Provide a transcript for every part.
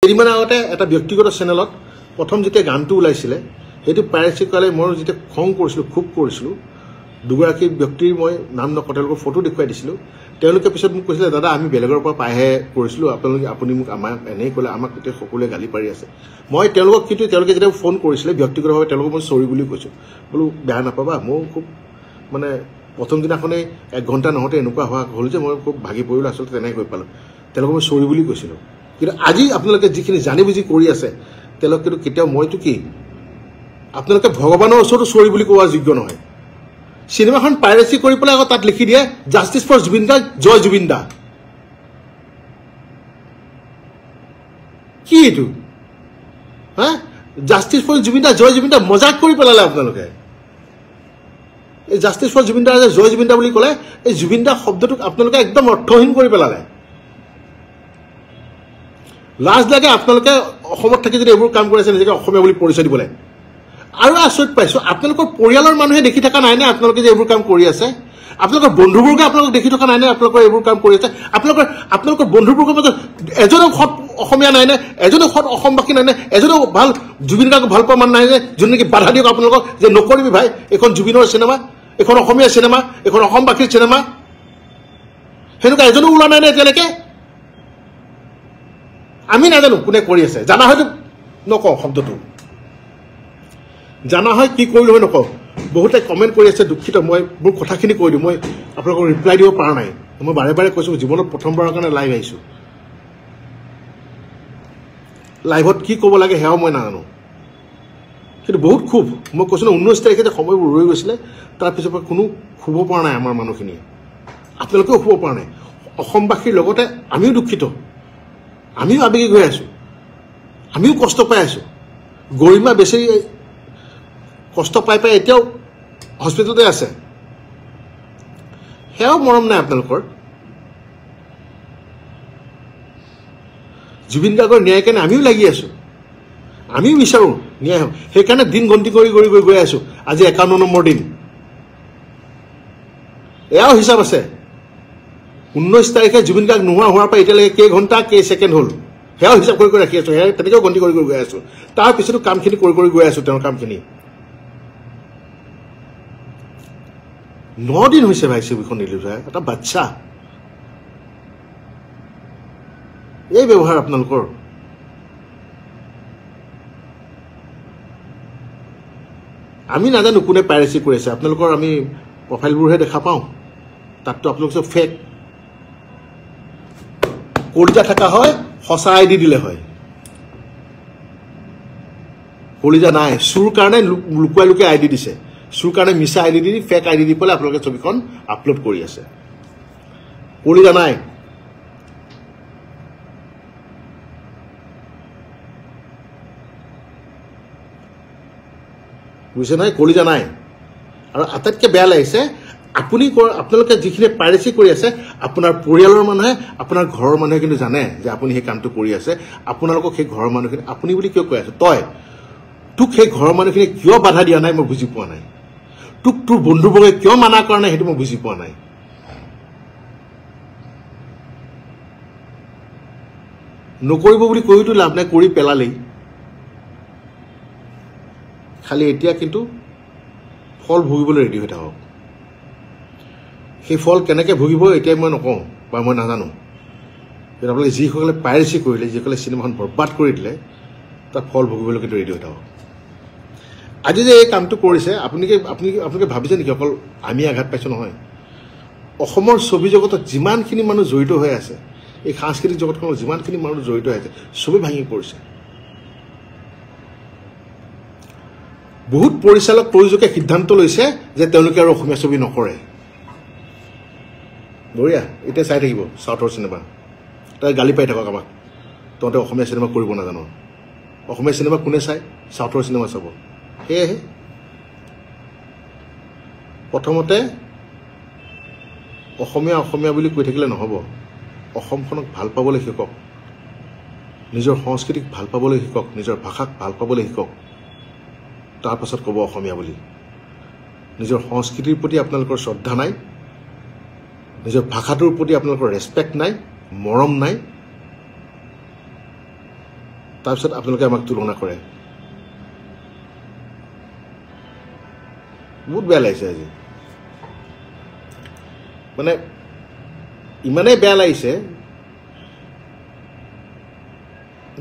কেইদিনমান আগতে এটা ব্যক্তিগত চেনেলত প্ৰথম যেতিয়া গানটো ওলাইছিলে সেইটো পাইৰেচি কৰালে মই যেতিয়া খং কৰিছিলোঁ খুব কৰিছিলোঁ দুগৰাকী ব্যক্তিৰ মই নাম নকওঁ তেওঁলোকৰ ফটো দেখুৱাই দিছিলোঁ তেওঁলোকে পিছত মোক কৈছিলে দাদা আমি বেলেগৰ পৰা পাইহে কৰিছিলোঁ আপুনি মোক আমাক এনেই ক'লে আমাক গোটেই সকলোৱে গালি পাৰি আছে মই তেওঁলোকক কিন্তু তেওঁলোকে যেতিয়া ফোন কৰিছিলে ব্যক্তিগতভাৱে তেওঁলোকক মই চৰি বুলি কৈছোঁ বোলো বেয়া নাপাবা মই খুব মানে প্ৰথম দিনাখনেই 1 ঘণ্টা নহওঁতে এনেকুৱা হোৱা হ'ল যে মই খুব ভাগি পৰিলোঁ আচলতে তেনেকৈ কৈ পালোঁ তেওঁলোকক মই চৰি বুলি কৈছিলোঁ কিন্তু আজি আপোনালোকে যিখিনি জানি বুজি কৰি আছে তেওঁলোক কিন্তু কেতিয়াও মইতো কি আপোনালোকে ভগৱানৰ ওচৰতো চৰি বুলি কোৱা যোগ্য নহয় সিনেমাখন পাইৰেচি কৰি পেলাই আকৌ তাত লিখি দিয়ে জাষ্টিছ ফৰ জুবিন দা জয় জুবিন দা কি এইটো হা জাষ্টিছ ফৰ জুবিন দা জয় জুবিন দা মজাক কৰি পেলালে আপোনালোকে এই জাষ্টিছ ফৰ জুবিন দা জয় জুবিন দা বুলি ক'লে এই জুবিন দা শব্দটোক আপোনালোকে একদম অৰ্থহীন কৰি পেলালে লাজ লাগে আপোনালোকে অসমত থাকি যদি এইবোৰ কাম কৰি আছে নিজকে অসমীয়া বুলি পৰিচয় দিবলৈ আৰু আচৰিত পাইছোঁ আপোনালোকৰ পৰিয়ালৰ মানুহে দেখি থকা নাই নে আপোনালোকে যে এইবোৰ কাম কৰি আছে আপোনালোকৰ বন্ধুবৰ্গে আপোনালোক দেখি থকা নাই নে আপোনালোকৰ এইবোৰ কাম কৰি আছে আপোনালোকৰ বন্ধুবৰ্গৰ মাজত এজনো সৎ অসমীয়া নাই নে এজনো সৎ অসমবাসী নাই নে এজনো ভাল জুবিন গাৰ্গক ভাল পোৱা মানুহ নাই নে যোন নেকি বাধা দিয়ক আপোনালোকক যে নকৰিবি ভাই এইখন জুবিনৰ চিনেমা এইখন অসমীয়া চিনেমা এইখন অসমবাসীৰ চিনেমা সেনেকুৱা এজনো ওলোৱা নাই নে এতিয়ালৈকে আমি নাজানো কোনে কৰি আছে জানা হয়তো নকওঁ শব্দটো জানা হয় কি কৰিলোঁ হয় নকওঁ বহুতে কমেণ্ট কৰি আছে দুখিত মই মোৰ কথাখিনি কৈ দিওঁ মই আপোনালোকক ৰিপ্লাই দিব পৰা নাই মই বাৰে বাৰে কৈছোঁ জীৱনত প্ৰথমবাৰৰ কাৰণে লাইভ আহিছোঁ লাইভত কি ক'ব লাগে সেয়াও মই নাজানো কিন্তু বহুত খুব মই কৈছোঁ ন 19 তাৰিখে যে সময়বোৰ ৰৈ গৈছিলে তাৰপিছৰ পৰা কোনো শুব পৰা নাই আমাৰ মানুহখিনিয়ে আপোনালোকেও শুব পৰা নাই অসমবাসীৰ লগতে আমিও দুখিত আমিও আবেগিক হৈ আছোঁ আমিও কষ্ট পাই আছোঁ গৰিমা বেছি কষ্ট পাই এতিয়াও হস্পিটেলতে আছে সেয়াও মৰম নাই আপোনালোকৰ জুবিন গাৰ্গৰ ন্যায় কাৰণে আমিও লাগি আছোঁ আমিও বিচাৰোঁ ন্যায় হওক সেইকাৰণে দিন গন্তি কৰি গৈ আছোঁ আজি 51 নম্বৰ দিন এয়াও হিচাপ আছে 19 তাৰিখে জুবিন গাৰ্গ নোহোৱা হোৱাৰ পৰা এতিয়ালৈকে কেই ঘণ্টা কেই ছেকেণ্ড হ'ল সেয়াও হিচাপ কৰি ৰাখি আছোঁ সেয়া তেনেকৈও গন্তি কৰি গৈ আছোঁ তাৰপিছতো কামখিনি কৰি গৈ আছোঁ তেওঁৰ কামখিনি 9 দিন হৈছে ভাই ছবিখন ৰিলিজ হয় এটা বাচ্চা এই ব্যৱহাৰ আপোনালোকৰ আমি নাজানো কোনে পাইৰেচি কৰি আছে আপোনালোকৰ আমি প্ৰফাইলবোৰহে দেখা পাওঁ তাততো আপোনালোক চব ফেক কলিজা থকা হয় সঁচা আইডি দিলে হয় কলিজা নাই চুৰ কাৰণে লুকুৱাই আইডি দিছে চুৰ কাৰণে মিছা আইডি দি ফেক আইডি দি পেলাই আপোনালোকে ছবিখন আপলোড কৰি আছে কলিজা নাই বুজিছে নহয় কলিজা নাই আৰু আটাইতকৈ বেয়া লাগিছে আপোনালোকে যিখিনি পাইৰেচি কৰি আছে আপোনাৰ পৰিয়ালৰ মানুহে আপোনাৰ ঘৰৰ মানুহে কিন্তু জানে যে আপুনি সেই কামটো কৰি আছে আপোনালোকক সেই ঘৰৰ মানুহখিনি আপুনি বুলি কিয় কৈ আছে তোক সেই ঘৰৰ মানুহখিনিয়ে কিয় বাধা দিয়া নাই মই বুজি পোৱা নাই তোৰ বন্ধুবৰ্গে কিয় মানা কৰা নাই সেইটো মই বুজি পোৱা নাই নকৰিব বুলি কৈতো লাভ নাই কৰি পেলালেই খালি এতিয়া কিন্তু ফল ভুগিবলৈ ৰেডি হৈ থাকক সেই ফল কেনেকৈ ভুগিব এতিয়া মই নকওঁ বা মই নাজানো কিন্তু আপোনালোকে যিসকলে পাইৰেচি কৰিলে যিসকলে চিনেমাখন বৰবাদ কৰি দিলে তাৰ ফল ভুগিবলৈ কিন্তু ৰেডি হৈ থাকক আজি যে এই কামটো কৰিছে আপোনালোকে ভাবিছে নেকি অকল আমি আঘাত পাইছোঁ নহয় অসমৰ ছবি জগতত যিমানখিনি মানুহ জড়িত হৈ আছে এই সাংস্কৃতিক জগতখনত যিমানখিনি মানুহ জড়িত হৈ আছে ছবি ভাঙি পৰিছে বহুত পৰিচালক প্ৰযোজকে সিদ্ধান্ত লৈছে যে তেওঁলোকে আৰু অসমীয়া ছবি নকৰে বঢ়িয়া এতিয়া চাই থাকিব চাউথৰ চিনেমা তাই গালি পাই থাকক আমাক তহঁতে অসমীয়া চিনেমা কৰিব নাজানো অসমীয়া চিনেমা কোনে চাই চাউথৰ চিনেমা চাব সেয়েহে প্ৰথমতে অসমীয়া বুলি কৈ থাকিলে নহ'ব অসমখনক ভাল পাবলৈ শিকক নিজৰ সংস্কৃতিক ভাল পাবলৈ শিকক নিজৰ ভাষাক ভাল পাবলৈ শিকক তাৰপাছত ক'ব অসমীয়া বুলি নিজৰ সংস্কৃতিৰ প্ৰতি আপোনালোকৰ শ্ৰদ্ধা নাই নিজৰ ভাষাটোৰ প্ৰতি আপোনালোকৰ ৰেছপেক্ট নাই মৰম নাই তাৰপিছত আপোনালোকে আমাক তুলনা কৰে বহুত বেয়া লাগিছে আজি মানে ইমানেই বেয়া লাগিছে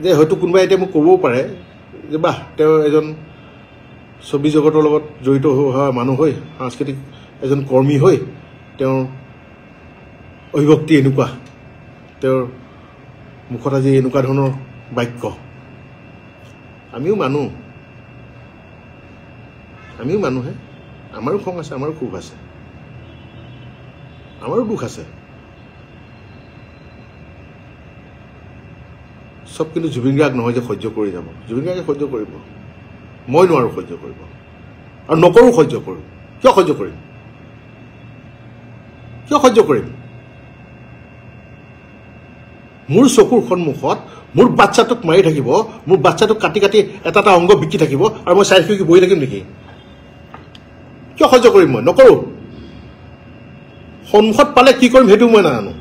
যে হয়তো কোনোবাই এতিয়া মোক ক'বও পাৰে যে বাহ তেওঁ এজন ছবি জগতৰ লগত জড়িত হোৱা মানুহ হৈ সাংস্কৃতিক এজন কৰ্মী হৈ তেওঁৰ অভিভক্তি এনেকুৱা তেওঁৰ মুখত আজি এনেকুৱা ধৰণৰ বাক্য আমিও মানুহে আমাৰো খং আছে আমাৰো ক্ষোভ আছে আমাৰো দুখ আছে সব কিন্তু জুবিন গাৰ্গ নহয় যে সহ্য কৰি যাব জুবিন গাৰ্গে সহ্য কৰিব মই নোৱাৰো সহ্য কৰিব আৰু নকৰো সহ্য কৰোঁ কিয় সহ্য কৰিম মোৰ চকুৰ সন্মুখত মোৰ বাচ্চাটোক মাৰি থাকিব মোৰ বাচ্চাটোক কাটি কাটি এটা এটা অংগ বিকি থাকিব আৰু মই চাই থাকি বহি থাকিম নেকি কিয় সহ্য কৰিম মই নকৰো সন্মুখত পালে কি কৰিম সেইটো মই নাজানো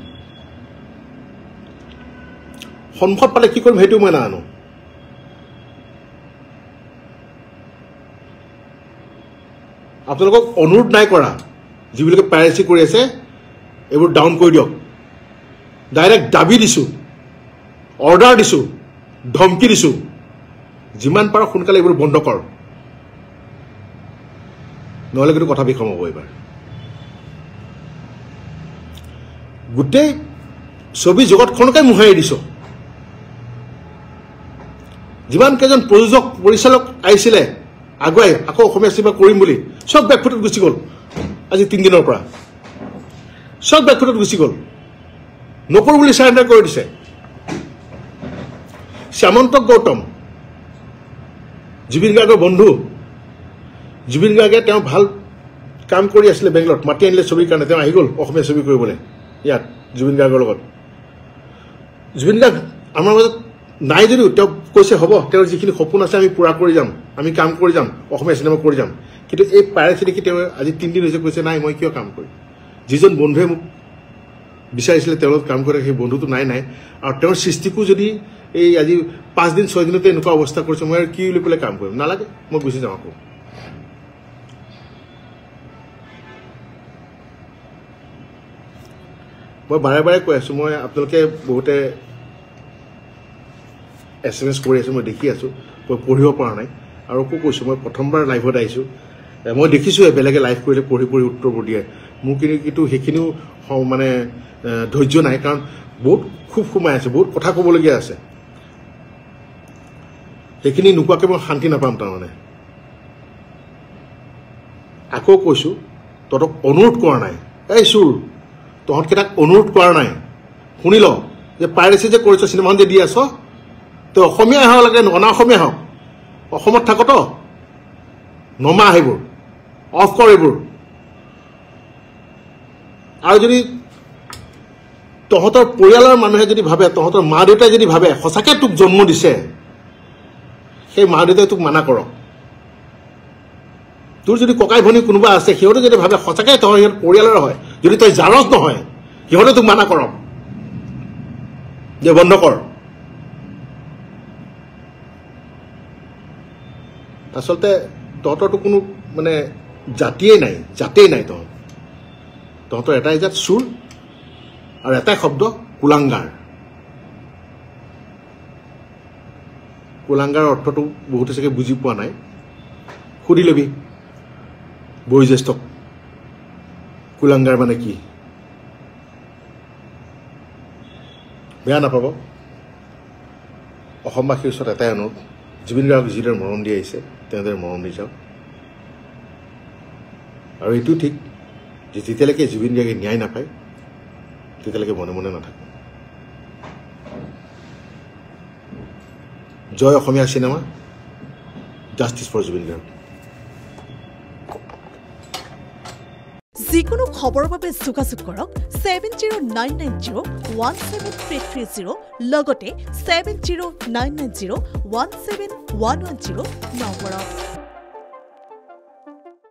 আপোনালোকক অনুৰোধ নাই কৰা যিবিলাকে পাইৰেচি কৰি আছে এইবোৰ ডাউন কৰি দিয়ক ডাইৰেক্ট দাবী দিছোঁ অৰ্ডাৰ দিছোঁ ধমকি দিছোঁ যিমান পাৰ সোনকালে এইবোৰ বন্ধ কৰ নহ'লে কিন্তু কথা বিষম হ'ব এইবাৰ গোটেই ছবি জগতখনকে মোহাৰি দিছোঁ যিমান কেইজন প্ৰযোজক পৰিচালক আহিছিলে আগুৱাই আকৌ অসমীয়া চিনেমা কৰিম বুলি সব বেকফুটত গুচি গ'ল আজি 3 দিনৰ পৰা সব বেকফুটত গুচি গ'ল নকৰোঁ বুলি চাৰেণ্ডাৰ কৰি দিছে শ্যামন্ত গৌতম জুবিন গাৰ্গৰ বন্ধু জুবিন গাৰ্গে তেওঁ ভাল কাম কৰি আছিলে বেংগলত মাতি আনিলে ছবিৰ কাৰণে তেওঁ আহি গ'ল অসমীয়া ছবি কৰিবলৈ ইয়াত জুবিন গাৰ্গৰ লগত জুবিন গাৰ্গ আমাৰ মাজত নাই যদিও তেওঁ কৈছে হ'ব তেওঁৰ যিখিনি সপোন আছে আমি পূৰা কৰি যাম আমি কাম কৰি যাম অসমীয়া চিনেমা কৰি যাম কিন্তু এই পাইৰেচি দেখি তেওঁ আজি 3 দিন হৈছে কৈছে নাই মই কিয় কাম কৰিম যিজন বন্ধুৱে মোক বিচাৰিছিলে তেওঁৰ লগত কাম কৰে সেই বন্ধুটো নাই আৰু তেওঁৰ সৃষ্টিকো যদি এই আজি 5 দিন 6 দিনতে এনেকুৱা অৱস্থা কৰিছে মই আৰু কি লৈ পেলাই কাম কৰিম নালাগে মই গুচি যাওঁ আকৌ মই বাৰে বাৰে কৈ আছোঁ মই আপোনালোকে বহুতে SMS কৰি আছোঁ মই দেখি আছোঁ মই পঢ়িব পৰা নাই আৰু আকৌ কৈছোঁ মই প্ৰথমবাৰ লাইভত আহিছোঁ মই দেখিছোঁ বেলেগে লাইভ কৰিলে পঢ়ি উত্তৰবোৰ দিয়ে মোৰ কিন্তু সেইখিনিও মানে ধৈৰ্য নাই কাৰণ বহুত খুব সোমাই আছে বহুত কথা ক'বলগীয়া আছে সেইখিনি নোকোৱাকৈ মই শান্তি নাপাম তাৰমানে আকৌ কৈছোঁ তহঁতক অনুৰোধ কৰা নাই এই চুৰ তহঁতকেইটাক অনুৰোধ কৰা নাই শুনি ল যে পাইৰেচি যে কৰিছ চিনেমাখন যে দি আছ তই অসমীয়াই হওক লাগে অনা অসমীয়া হওক অসমত থাকত নমা সেইবোৰ অফ কৰ এইবোৰ আৰু যদি তহঁতৰ পৰিয়ালৰ মানুহে যদি ভাবে তহঁতৰ মা দেউতাই যদি ভাবে সঁচাকৈ তোক জন্ম দিছে সেই মা দেউতাই তোক মানা কৰক তোৰ যদি ককাই ভনী কোনোবা আছে সিহঁতে যদি ভাবে সঁচাকৈ তই সিহঁত পৰিয়ালৰ হয় যদি তই জাৰজ নহয় সিহঁতে তোক মানা কৰক যে বন্ধ কৰ আচলতে তহঁতৰতো কোনো মানে জাতিয়েই নাই তহঁতৰ এটাই জাত চুৰ আৰু এটাই শব্দ কুলাংগাৰ অৰ্থটো বহুতে চাগে বুজি পোৱা নাই সুধি ল'বি বয়োজ্যেষ্ঠক কুলাংগাৰ মানে কি বেয়া নাপাব অসমবাসীৰ ওচৰত এটাই অনুৰোধ জুবিন গাৰ্গক যিদৰে মৰম দি আহিছে তেনেদৰে মৰম দি যাওক আৰু এইটো ঠিক যে যেতিয়ালৈকে জুবিন গাৰ্গে ন্যায় নাপায় তেতিয়ালৈকে মনে মনে নাথাকে জয় Asomiya cinema justice for Zubeen Garg যিকোনো খবৰৰ বাবে যোগাযোগ কৰক 7099017330 লগতে 7099017110 নম্বৰত